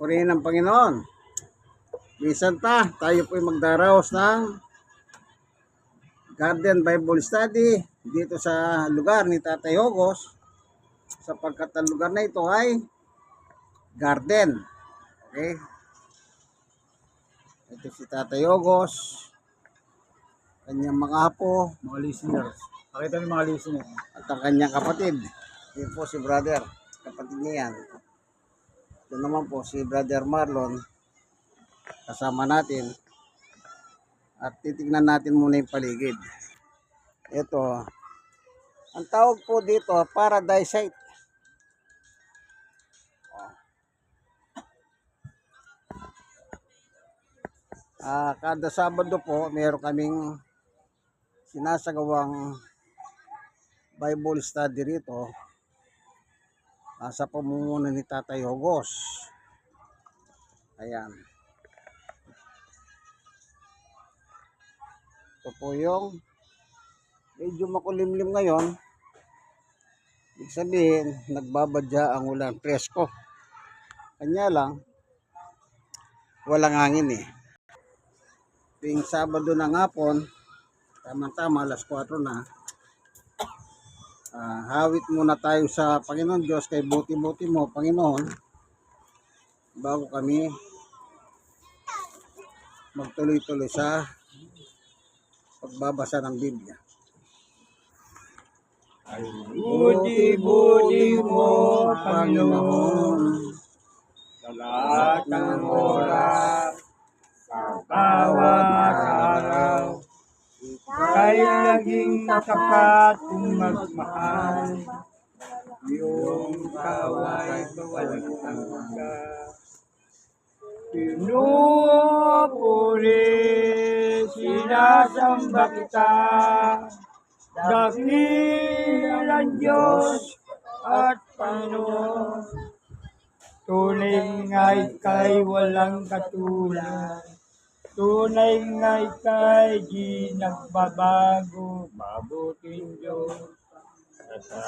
Purihin ng Panginoon. Minsan tayo po'y magdaraos ng Garden Bible Study dito sa lugar ni Tatay Hogos, sapagkat ang lugar na ito ay garden. Okay? Ito si Tatay Hogos, kanyang mga apo, Mga listeners. Pakita mo mga listeners. at ang kanyang kapatid. Yun po si brother, kapatid niya yan. Ito naman po si Brother Marlon, kasama natin. At titignan natin muna yung paligid. Ito, ang tawag po dito, paradise site. Kada Sabado po, meron kaming sinasagawang Bible study rito sa pamumuno ni Tatay Hogos. Ayan. Ito po yung medyo makulimlim ngayon. Ibig sabihin, nagbabadya ang ulan. Presko. Kanya lang, walang hangin eh. Tuwing Sabado ng hapon, tama-tama, alas 4 na. Hawit muna tayo sa Panginoon Diyos, kay buti-buti mo, Panginoon, bago kami magtuloy-tuloy sa pagbabasa ng Biblia. Buti-buti mo, Panginoon, sa lahat ng oras, sa bawat araw, ika'y naging tapat kung magmahal, iyong kaway walang hanggan. Pinupuri, sinasamba kita, dakilang Diyos at Panginoon. Tunay nga ika'y walang katulad, tunay nga ika'y di nagbabago, mabuting Diyos at sa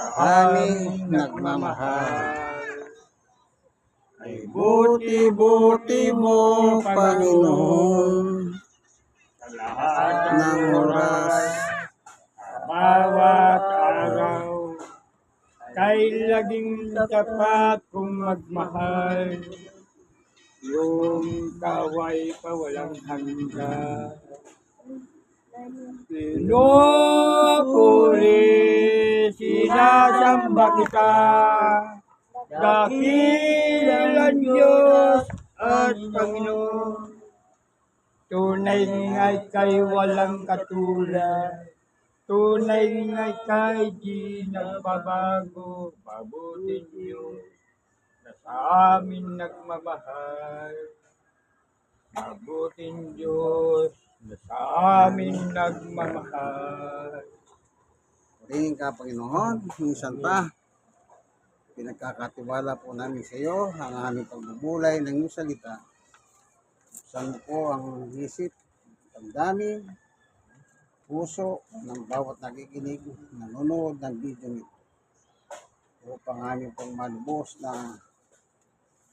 aming nagmamahal. Ay buti-buti mo, Panginoon, sa lahat ng oras, sa bawat araw, kay laging tapat kung magmahal, yung kaway pa walang hanggan. Pinupuri, sinasamba kita, dakilang Diyos at Panginoon. Tunay nga ika'y walang katulad, tunay nga ika'y di nagbabago, mabuting Diyos na sa amin nagmamahal. Mabuting Diyos na sa amin nagmamahal. Purihin ka, Panginoon, minsan pinagkakatiwala po namin sa iyo ang aming pagbubulay ng iyong salita. Buksan mo po ang isip, damdamin, puso ng bawat nakikinig, nanonood ng video nito, upang aming pong malubos na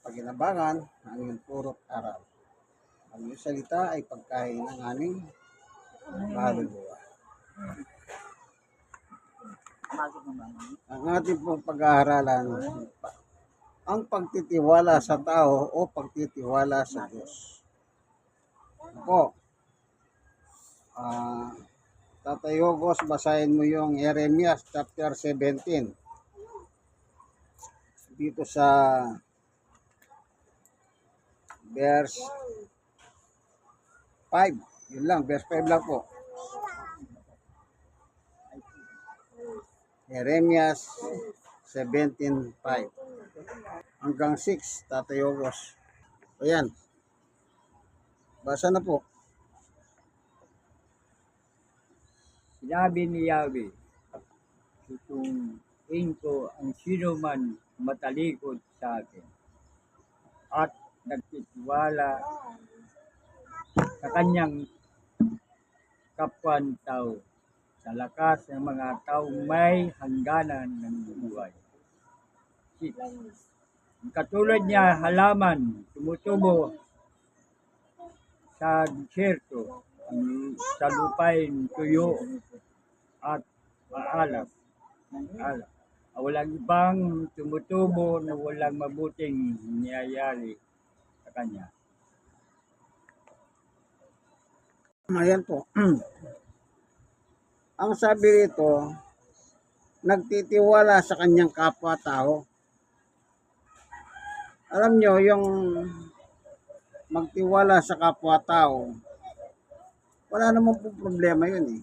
paginabangan ang iyong puro't aral. Ang iyong salita ay pagkain ng aming kaluluwa. Ang ating pong pag-aaralan, ang pagtitiwala sa tao o pagtitiwala sa Diyos. Ako, Tatay Hogos, basahin mo yung Jeremias chapter 17. Dito sa verse 5. Yun lang, verse 5 lang po. Jeremias 17:5 hanggang 6, Tatay Hogos. Ayan. Basa na po. Sinabi ni Yahweh, susunduin ko ang sino man matalikod sa akin at nagtitiwala sa kanyang kapwan tao, sa lakas ng mga taong may hangganan ng buhay. Katulad niya halaman tumutubo sa disyerto, sa lupain tuyo at maalam. Alam. Walang ibang tumutubo na walang mabuting nangyayari sa kanya. Ayan po. Ang sabi rito, nagtitiwala sa kanyang kapwa-tao. Alam nyo, yung magtiwala sa kapwa-tao, wala namang po problema yun eh.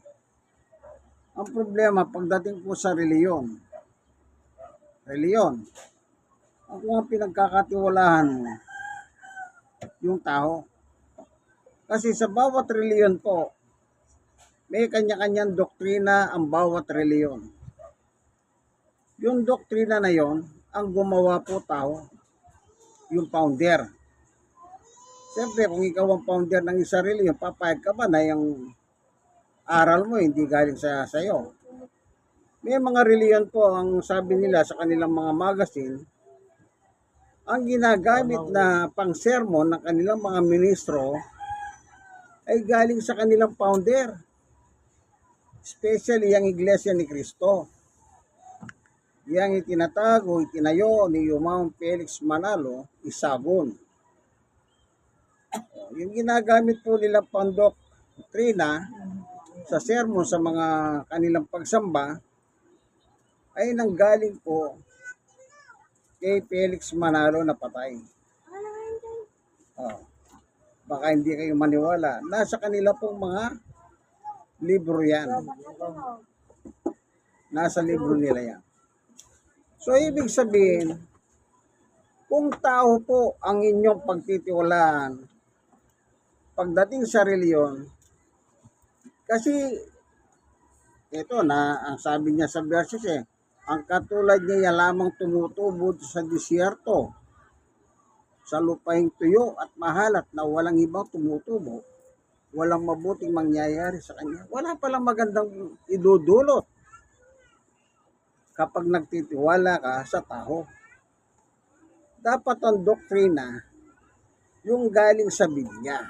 Ang problema, pagdating po sa reliyon, ang kung ang pinagkakatiwalahan mo, yung tao. Kasi sa bawat reliyon po, may kanya-kanyang doktrina ang bawat reliyon. Yung doktrina na yon, ang gumawa po tao, yung founder. Siyempre, kung ikaw ang founder ng isang reliyon, papayag ka ba na yung aral mo hindi galing sa sayo? May mga reliyon po, ang sabi nila sa kanilang mga magazine, ang ginagamit na pang-sermon ng kanilang mga ministro ay galing sa kanilang founder. Especially ang Iglesia ni Cristo. Yang itinatago, itinayo ni Yumao Felix Manalo, Isagon. Yung ginagamit po nila pang-doktrina sa sermon sa mga kanilang pagsamba ay nanggaling po kay Felix Manalo na patay. Baka hindi kayo maniwala. Nasa kanila pong mga libro yan. Nasa libro nila yan. So, ibig sabihin, kung tao po ang inyong pagtitiwalaan pagdating sa reliyon, kasi ito na, ang sabi niya sa verses ang katulad niya lamang tumutubo sa disyerto, sa lupaing tuyo at mahalat na walang ibang tumutubo, walang mabuting mangyayari sa kanya. Wala palang magandang idudulot kapag nagtitiwala ka sa tao. Dapat ang doktrina yung galing sa Biblia.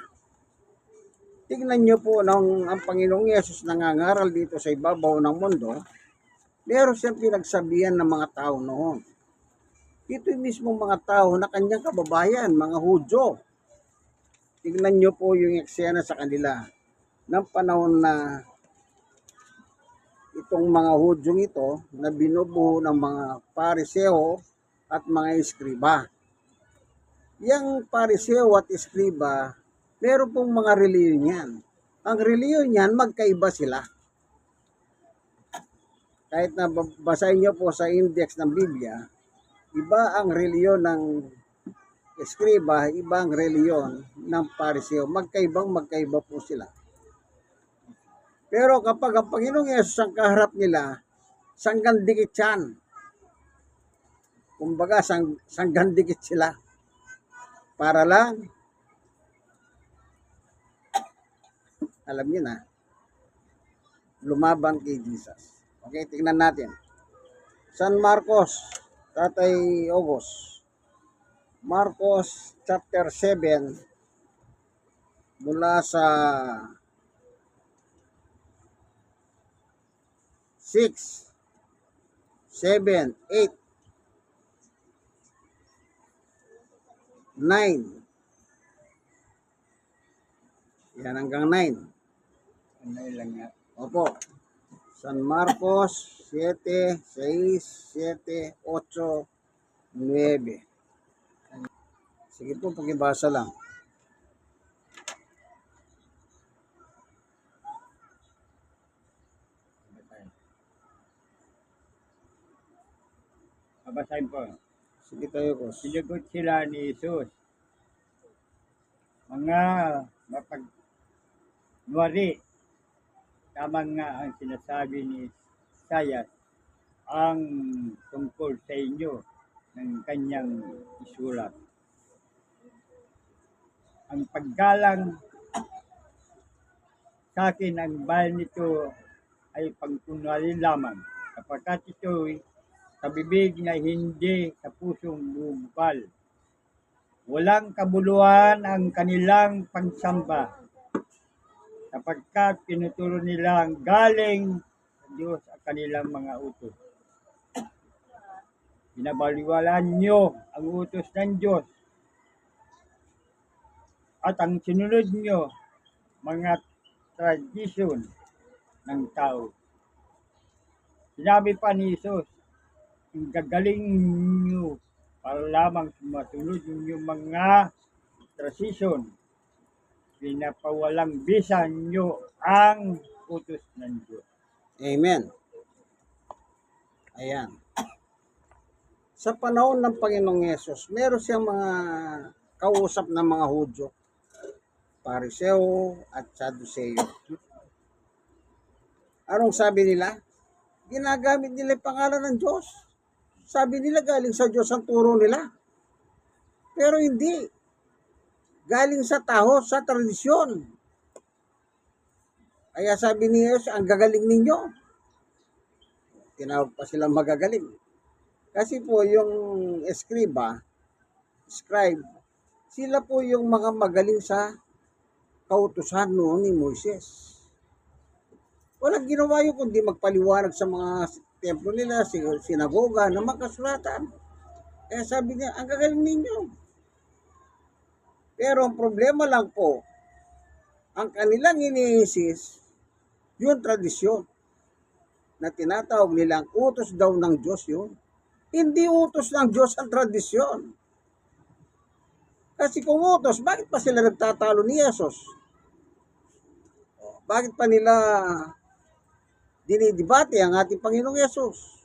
Tingnan nyo po nang ang Panginoong Yesus nangangaral dito sa ibabaw ng mundo, meron siyang pinagsabihan ng mga tao noon. Ito yung mismong mga tao na kanyang kababayan, mga Hudyo. Tingnan nyo po yung eksena sa kanila ng panahon na itong mga Hudyong ito na binubuo ng mga Pariseo at mga Eskriba. Yang Pariseo at Eskriba, meron pong mga reliyon yan. Ang reliyon yan, magkaiba sila. Kahit na basahin nyo po sa index ng Biblia, iba ang reliyon ng Eskriba, iba ang reliyon ng Pariseo. Magkaiba po sila. Pero kapag ang Panginoong Yesus ang kaharap nila, sanggandikit yan. Kumbaga, sanggandikit sila. Para lang, alam niyo na, lumaban kay Jesus. Okay, tingnan natin. San Marcos, Tatay Ogos. Marcos chapter 7, mula sa 6, 7, 8, 9. Yan hanggang 9. Ano lang nga. Opo. San Marcos 7, 6, 7, 8, 9. Sige po, pakibasa lang. Babasahin po. Sige tayo, Kos. Sinagot sila ni Jesus, mga mapagwari, tama nga ang sinasabi ni Isaiah ang tungkol sa inyo ng kanyang isulat. Ang paggalang sa akin ang bayan nito ay pangkunwari lamang, kapagkat ito'y sa bibig na hindi sa pusong bubukal. walang kabuluhan ang kanilang pagsamba sapagkat pinuturo nilang galing sa Diyos ang kanilang mga utos. Binabaliwalaan nyo ang utos ng Diyos at ang sinunod nyo mga tradisyon ng tao. Sinabi pa ni Jesus, ang gagaling nyo para lamang sumasunod yung mga tradisyon. Pinapawalang bisa nyo ang utos ng Diyos. Amen. Ayan. Sa panahon ng Panginoong Yesus, meron siyang mga kausap ng mga Hudyo, Pariseo at Saduseo. Anong sabi nila? Ginagamit nila yung pangalan ng Diyos. Sabi nila galing sa Diyos ang turo nila. Pero hindi. Galing sa tao, sa tradisyon. Kaya sabi ni Jesus, ang gagaling ninyo. Tinawag pa silang magagaling. Kasi po yung scribe, sila po yung mga magaling sa kautusan noon ni Moises. Walang ginawa yun kundi magpaliwanag sa mga templo nila, sinagoga, na magkasulatan. Kaya sabi niya, ang gagaling ninyo. Pero ang problema lang po, ang kanilang iniisis, yung tradisyon na tinatawag nilang utos daw ng Diyos yun. Hindi utos ng Diyos ang tradisyon. Kasi kung utos, bakit pa sila nagtatalo ni Jesus? Bakit pa nila dinidebate ang ating Panginoong Yesus?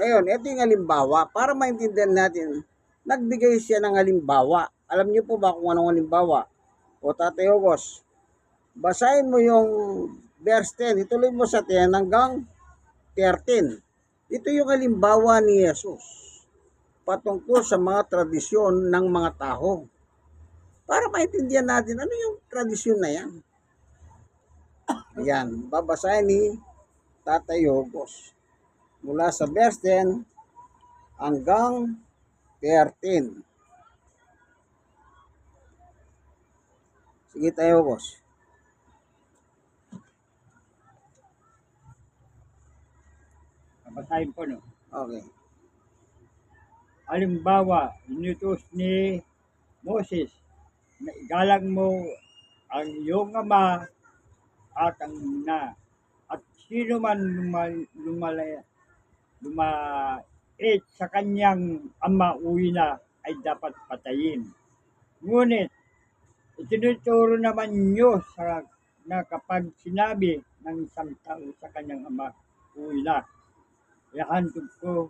Ngayon, ito yung halimbawa. Para maintindihan natin, nagbigay siya ng halimbawa. Alam niyo po ba kung anong halimbawa? O Tatay Ogos, basahin mo yung verse 10. Ituloy mo sa 10 hanggang 13. Ito yung halimbawa ni Jesus patungkol sa mga tradisyon ng mga tao. Para maintindihan natin, ano yung tradisyon na yan? Yan, babasahin ni Tatay Ogos. Mula sa verse 10 hanggang 13. Sige tayo, boss. Babasahin po, no? Okay. Halimbawa, inutos ni Moses na igalang mo ang iyong ama at ang ina at sino man lumait sa kanyang ama o ina ay dapat patayin. Ngunit, itinuturo naman niyo na kapag sinabi ng isang tao sa kanyang ama o ina, ihantog ko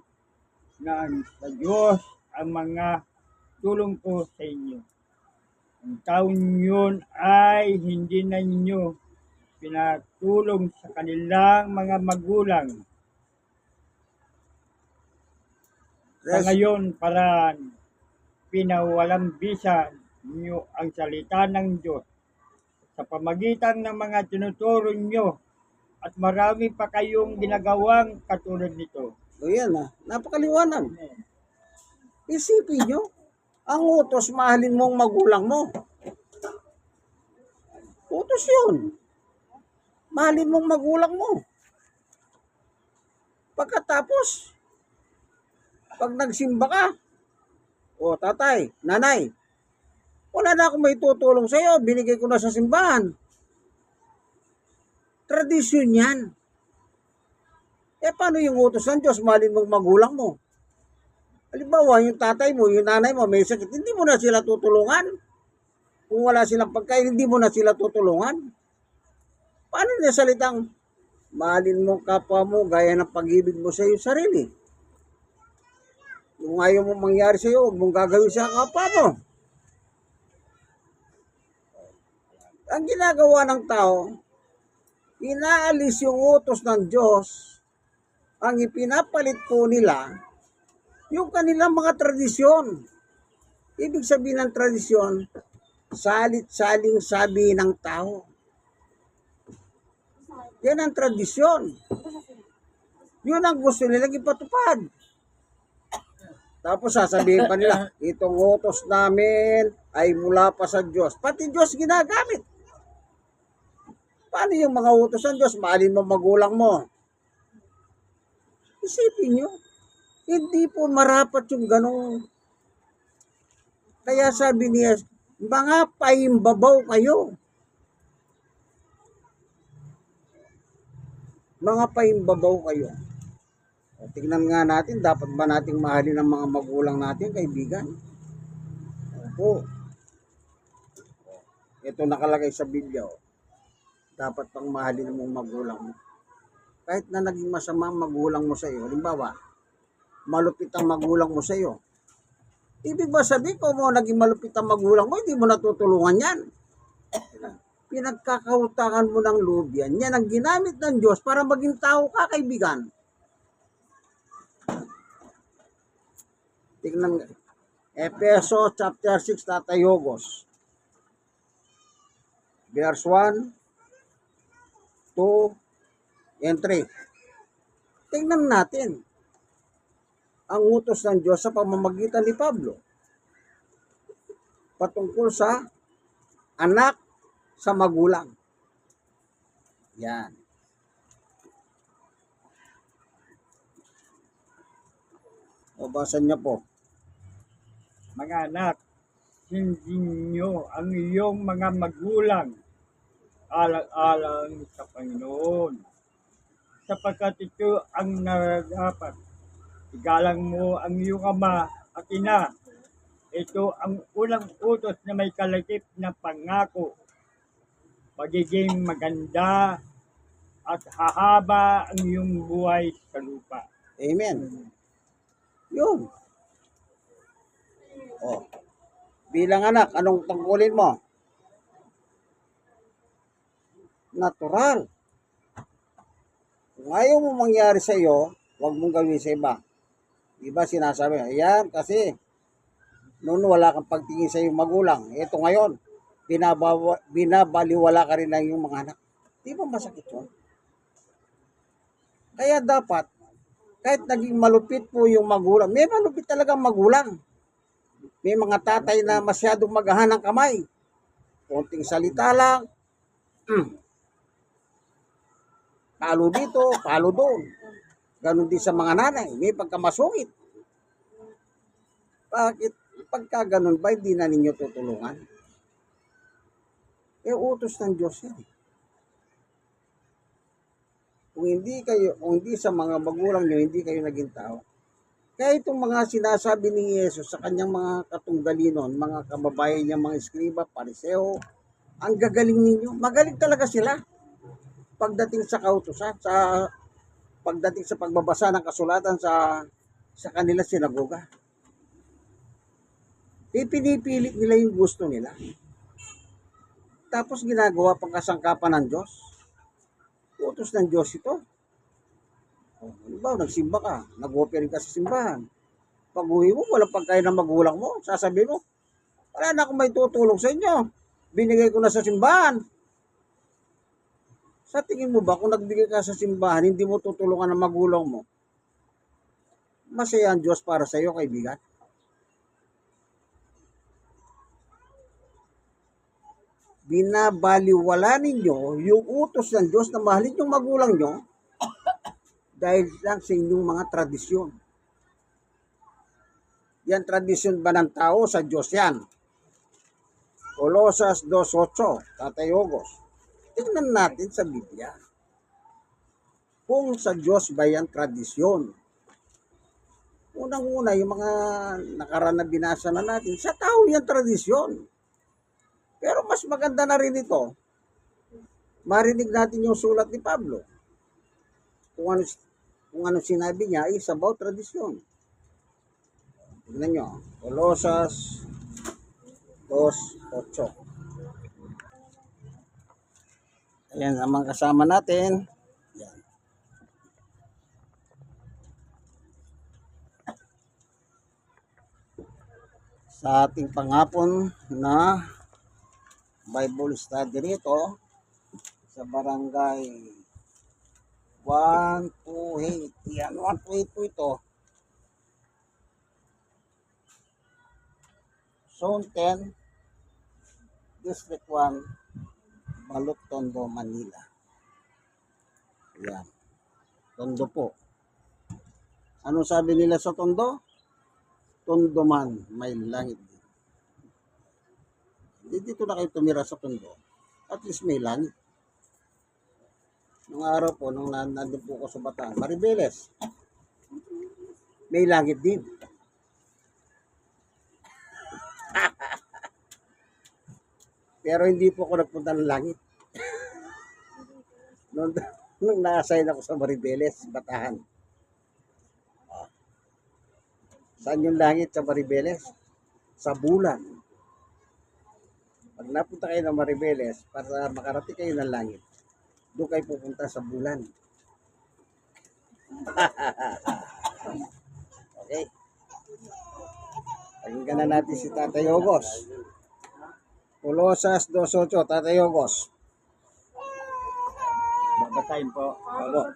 na sa Diyos ang mga tulong ko sa inyo. Ang taong yun ay hindi na ninyo pinatulong sa kanilang mga magulang. Sa ngayon paraan, pinawalang bisa niyo ang salita ng Diyos sa pamagitan ng mga tinuturo niyo at marami pa kayong ginagawang katulad nito. So yan napakaliwanag. Isipin nyo, ang utos, mahalin mo ang magulang mo. Utos yun. Mahalin mong magulang mo. Pagkatapos, pag nagsimba ka, o tatay, nanay, wala na akong may tutulong sa iyo, binigay ko na sa simbahan. Tradisyon yan. Paano yung utos ng Diyos, mahalin mong magulang mo? Halimbawa, yung tatay mo, yung nanay mo, may sakit, hindi mo na sila tutulungan. Kung wala silang pagkain, hindi mo na sila tutulungan. Paano niya salitang, mahalin mo kapwa mo, gaya ng pag-ibig mo sa iyong sarili? Kung ayaw mo mangyari sa iyo, huwag mong gagawin sa kapwa mo. Ang ginagawa ng tao, inaalis yung utos ng Diyos, ang ipinapalit po nila, yung kanilang mga tradisyon. Ibig sabihin ng tradisyon, salit-saling sabi ng tao. Yan ang tradisyon. Yun ang gusto nilang ipatupad. Tapos sasabihin pa nila, itong utos namin ay mula pa sa Diyos. Pati Diyos ginagamit. Paano yung mga utos ng Diyos? Mahalin mo magulang mo. Isipin nyo, hindi po marapat yung ganong. Kaya sabi niya, mga paimbabaw kayo. Mga paimbabaw kayo. O, tignan nga natin, dapat ba nating mahalin ang mga magulang natin, kaibigan? Opo. Ito nakalagay sa Biblia. O. Dapat pang mahalin ang mga magulang mo. Kahit na naging masama ang magulang mo sa iyo. Halimbawa, malupit ang magulang mo sa iyo. Ibig ba sabihin kung mo naging malupit ang magulang mo, hindi mo natutulungan yan. Pinagkakautangan mo ng loob yan. Yan ang ginamit ng Diyos para maging tao ka, kaibigan. Tingnan, Efeso chapter 6, Tatay Yogos. Verse 1, 2, and 3. Tingnan natin ang utos ng Diyos sa pamamagitan ni Pablo patungkol sa anak sa magulang. Yan. O basan niyo po. Mga anak, sundin niyo ang iyong mga magulang alang-alang sa Panginoon. Sapagkat ito ang nararapat. Igalang mo ang iyong ama at ina. Ito ang unang utos na may kalakip na pangako. Magiging maganda at hahaba ang iyong buhay sa lupa. Amen. Yun. O. Bilang anak, anong tungkulin mo? Natural. Kung ayaw mo mangyari sa iyo, huwag mong gawin sa iba. Diba sinasabi, ayan kasi noon wala kang pagtingin sa iyong magulang. Ito ngayon, binabaliwala ka rin ng iyong mga anak. Di ba masakit yun? Kaya dapat, kahit naging malupit po yung magulang, may malupit talagang magulang. May mga tatay na masyadong magahan ng kamay. Konting salita lang, palo dito, palo doon. Ganon din sa mga nanay, may pagkamasungit. Bakit? Pagka ganon ba, hindi na ninyo tutulungan? Utos ng Diyos yan. Kung hindi sa mga magulang nyo, hindi kayo naging tao. Kaya itong mga sinasabi ni Jesus sa kanyang mga katunggalinon, mga kababayan niya, mga eskriba, pariseo, ang gagaling ninyo. Magaling talaga sila. Pagdating sa kautusan, pagdating sa pagbabasa ng kasulatan sa kanila sinagoga. Pinipilit nila yung gusto nila. Tapos ginagawa pang kasangkapan ng Diyos. Utos ng Diyos ito. Halimbawa, nagsimba ka, nag-offering ka sa simbahan. Pag uwi mo, walang pagkain ng magulang mo. Sasabihin mo, wala na akong may tutulong sa inyo. Binigay ko na sa simbahan. Sa tingin mo ba, kung nagbigay ka sa simbahan, hindi mo tutulungan ng magulang mo, masaya ang Diyos para sa iyo, kaibigan? Binabaliwala ninyo yung utos ng Diyos na mahalin yung magulang nyo dahil lang sa inyong mga tradisyon. Yan tradisyon ba ng tao? Sa Diyos yan. Colosas 2:8, Tatay Yogos. Tingnan natin sa Biblia. Kung sa Diyos ba yan tradisyon? Unang-una, yung mga nakaraan na binasa na natin, sa tao yan tradisyon. Pero mas maganda na rin ito, marinig natin yung sulat ni Pablo. Kung ano sinabi niya is about tradisyon. Tignan nyo, Colosas 2:8. Ayan, ang mga kasama natin. Ayan. Sa ating panghapon na Bible study rito sa barangay 128. Yan, 128 po ito. Zone 10, District 1, Balot, Tondo, Manila. Yan. Tondo po. Ano sabi nila sa Tondo? Tondo man, may langit din. Dito na kayo tumira sa Tondo. At least may langit. Nung araw po, nung nandun po ko sa Bataan, Maribeles, may langit din. Pero hindi po ako nagpunta ng langit. nung na-assign ako sa Maribeles, Bataan. Saan yung langit sa Maribeles? Sa bulan. Pag napunta kayo ng Maribeles, para makarating kayo ng langit, doon kayo pupunta sa bulan. Okay. Pakinggan na natin si Tatay Ogos. Colosas 2:8, Tatay Ogos. Babasahin po. Opo.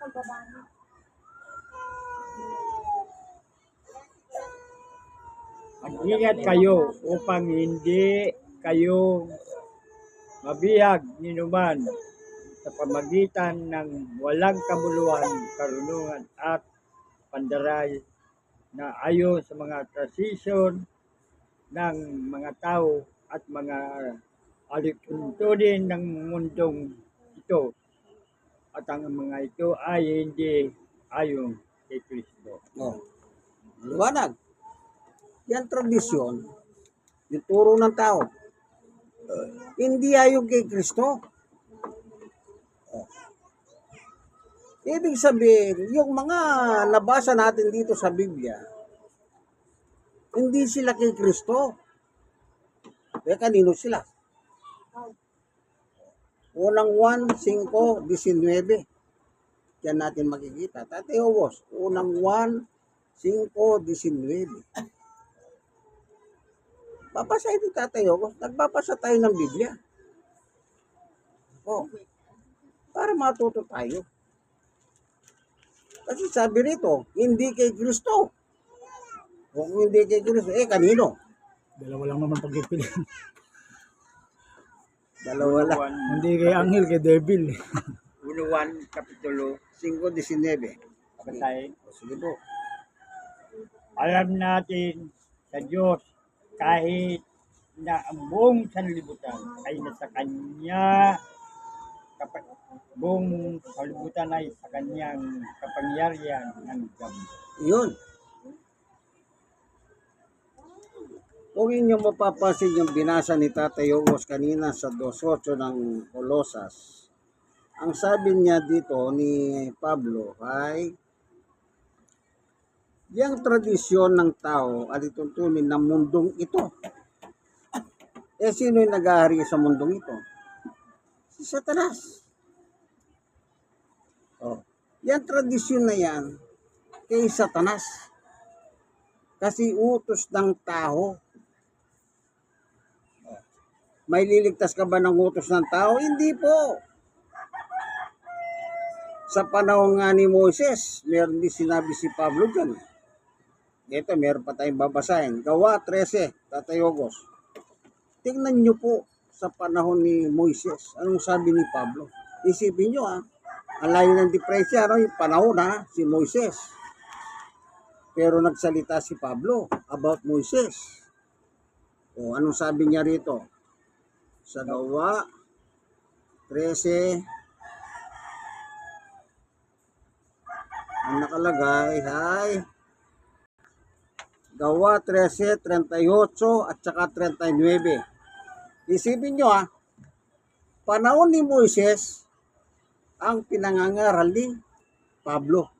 Mag-ingat kayo upang hindi kayo mabihag ninuman sa pamagitan ng walang kabuluhan, karunungan at pandaray na ayon sa mga tradisyon ng mga tao at mga alituntunin ng mundong ito. At ang mga ito ay hindi ayon kay Kristo. Oh. Liwanag. Yan tradisyon, yung turo ng tao. Hindi ayon kay Kristo. Oh. Ibig sabihin, yung mga nabasa natin dito sa Biblia, hindi sila kay Kristo. Eh, kanino sila? Unang 1:5-19. Yan natin makikita. Tatay Ogos, unang 1:5-19. Babasa ito, Tatay Ogos. Nagbabasa tayo ng Biblia. Oh, para matuto tayo. Kasi sabi rito, hindi kay Kristo. Kung hindi kay Kristo, kanino? Dalawa lang naman pagpipilian. Dalawa lang. Hindi kay Angel, kay Devil. 1 Kapitulo 5:19. babasahin. Sige po. Alam natin sa Diyos kahit na ang buong sanlibutan ay nasa Kanya, buong sanlibutan ay sa Kanyang kapangyarihan ng Diyos. Yun. Kung inyo mapapansin yung binasa ni Tatay Ogos kanina sa 2:8 ng Colosas, ang sabi niya dito ni Pablo ay yung tradisyon ng tao at ituntunin ng mundong ito. Sino yung nag-ahari sa mundong ito? Si Satanas. Oh. Yung tradisyon na yan kay Satanas. Kasi utos ng tao. May liligtas ka ba ng utos ng tao? Hindi po. Sa panahon nga ni Moises, meron din sinabi si Pablo dyan. Ito, meron pa tayong babasahin. Gawa 13, Tatay Ogos. Tingnan nyo po sa panahon ni Moises. Anong sabi ni Pablo? Isipin nyo ang layo ng diferensya, yung panahon si Moises. Pero nagsalita si Pablo about Moises. O anong sabi niya rito? Sa Gawa 13, ang nakalagay ay Gawa 13:38 at saka 39. Isipin nyo panahon ni Moises ang pinangangaral ni Pablo.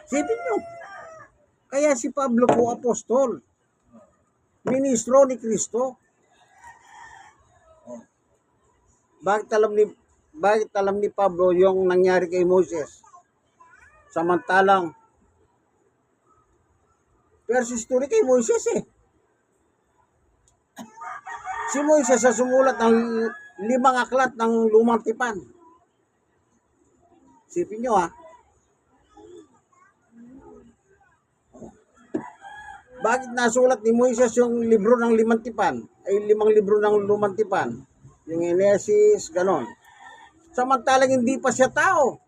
Isipin nyo. Kaya si Pablo po apostol. Ministro ni Kristo. Bakit alam ni Pablo yung nangyari kay Moises? Samantalang first story kay Moises Si Moises sa sumulat ng 5 aklat ng Lumang Tipan. Sipin nyo Bakit nasulat ni Moises yung libro ng limang tipan? Ay 5 libro ng lumang tipan. Yung Genesis, ganon. Samantalang hindi pa siya tao.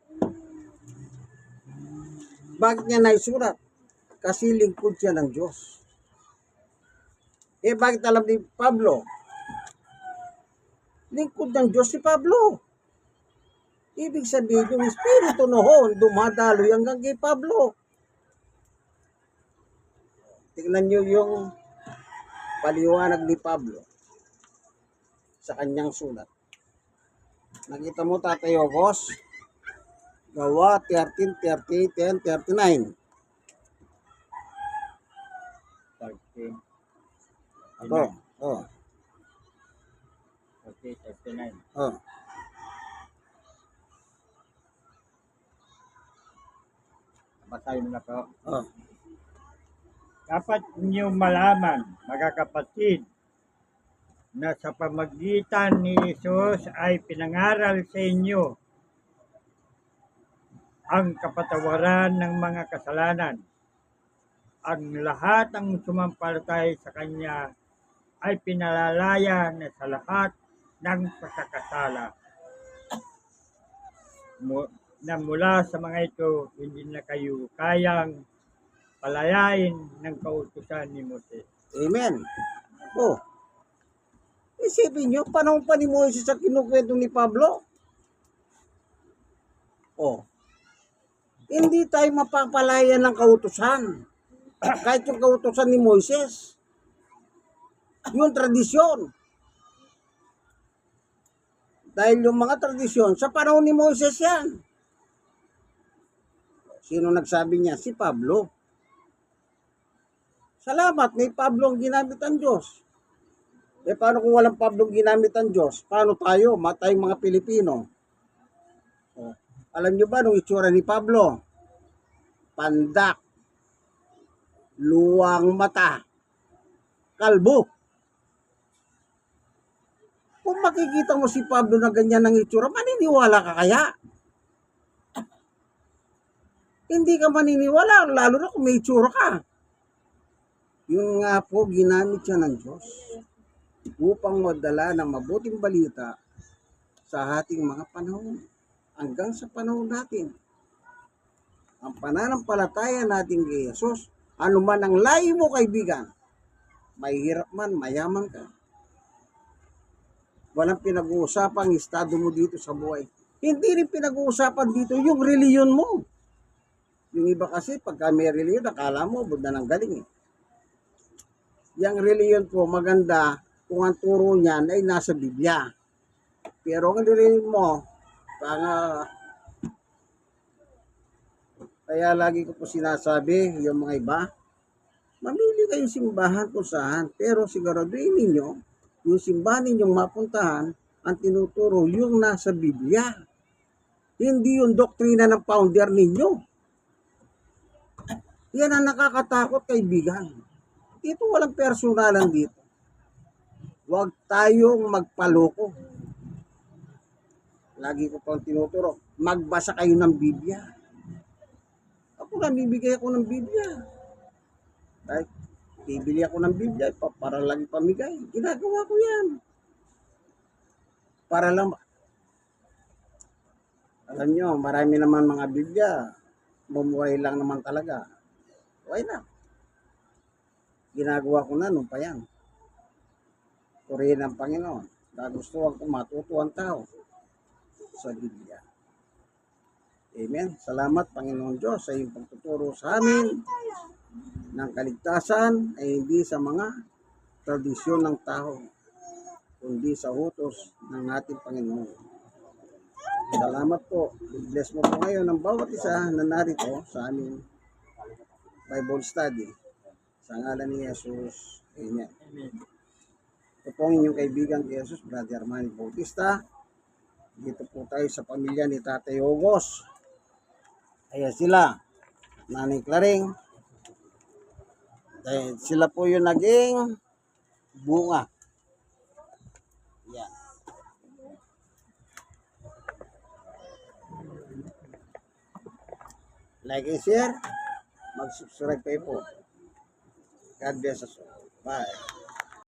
Bakit niya naisulat? Kasi lingkod siya ng Diyos. Eh bakit alam ni Pablo? Lingkod ng Diyos si Pablo. Ibig sabihin, yung Espiritu noon, dumadaloy hanggang kay Pablo. Tingnan nyo yung paliwanag ni Pablo sa kanyang sulat. Nakita mo, Tatay Ogos? Gawa 13, 38, 10, 39. 30, Ako. Oh. 39. Oh. Basahin mo na po. Oh. Dapat niyo malaman, mga kapatid, na sa pamagitan ni Jesus ay pinangaral sa inyo ang kapatawaran ng mga kasalanan. Ang lahat ng sumampalatay sa Kanya ay pinalalaya na sa lahat ng pagkakasala. Na mula sa mga ito, hindi na kayo kayang palayain ng kautusan ni Moses. Amen. Oh. Isipin nyo, panahon pa ni Moises sa kinukwento ni Pablo. Oh. Hindi tayo mapapalaya ng kautusan. Kahit yung kautusan ni Moises. Yung tradisyon. Dahil yung mga tradisyon, sa panahon ni Moises yan. Sino nagsabi niya? Si Pablo. Salamat, may Pablo ang ginamit ang Diyos. Eh paano kung walang Pablo ang ginamit ang Diyos? Paano tayo, tayong mga Pilipino? Oh. Alam nyo ba nung itsura ni Pablo? Pandak. Luwang mata. Kalbo. Kung makikita mo si Pablo na ganyan ang itsura, maniniwala ka kaya? Hindi ka maniniwala, lalo na kung may itsura ka. Yung nga po, ginamit siya ng Diyos upang madala ng mabuting balita sa ating mga panahon. Hanggang sa panahon natin. Ang pananampalataya natin kay Jesus, ano man ang lahi mo, kaibigan, mahirap man, mayaman ka. Walang pinag-uusapang estado mo dito sa buhay. Hindi rin pinag-uusapan dito yung reliyon mo. Yung iba kasi, pagka may reliyon, akala mo, Buddha ng galing eh. Yang reliyon po, maganda kung ang turo niyan ay nasa Biblia. Pero ang reliyon mo, kaya lagi ko po sinasabi, yung mga iba, mamili kayong simbahan kung saan, pero siguraduhin ninyo, yung simbahan ninyong mapuntahan, ang tinuturo yung nasa Biblia. Hindi yung doktrina ng founder ninyo. Yan ang nakakatakot, kaibigan. Dito walang personalan dito. Huwag tayong magpaloko. Lagi ko pang tinuturo, magbasa kayo ng Biblia. Ako namibigay ako ng Biblia. Kahit bibili ako ng Biblia, para lang pamigay. Ginagawa ko yan. Para lang, alam nyo, marami naman mga Biblia. Mumuhay lang naman talaga. Why not? Ginagawa ko na nung pa yan. Purihin ng Panginoon. Nagustuhan ko matuto ang tao sa Biblia. Amen. Salamat, Panginoon Diyos, sa iyong pagtuturo sa amin ng kaligtasan ay hindi sa mga tradisyon ng tao, kundi sa utos ng ating Panginoon. Salamat po. I-bless mo po ngayon ang bawat isa na narito sa aming Bible study. Sa ngalan ni Jesus. Amen. Ito po ang inyong kaibigan kay Jesus, Brother Armando Bautista. Dito po tayo sa pamilya ni Tatay Ogos. Ayan sila. Nanay Claring. Dahil sila po yung naging bunga. Yan. Like and share. Mag-subscribe kayo po. God bless us all. Bye.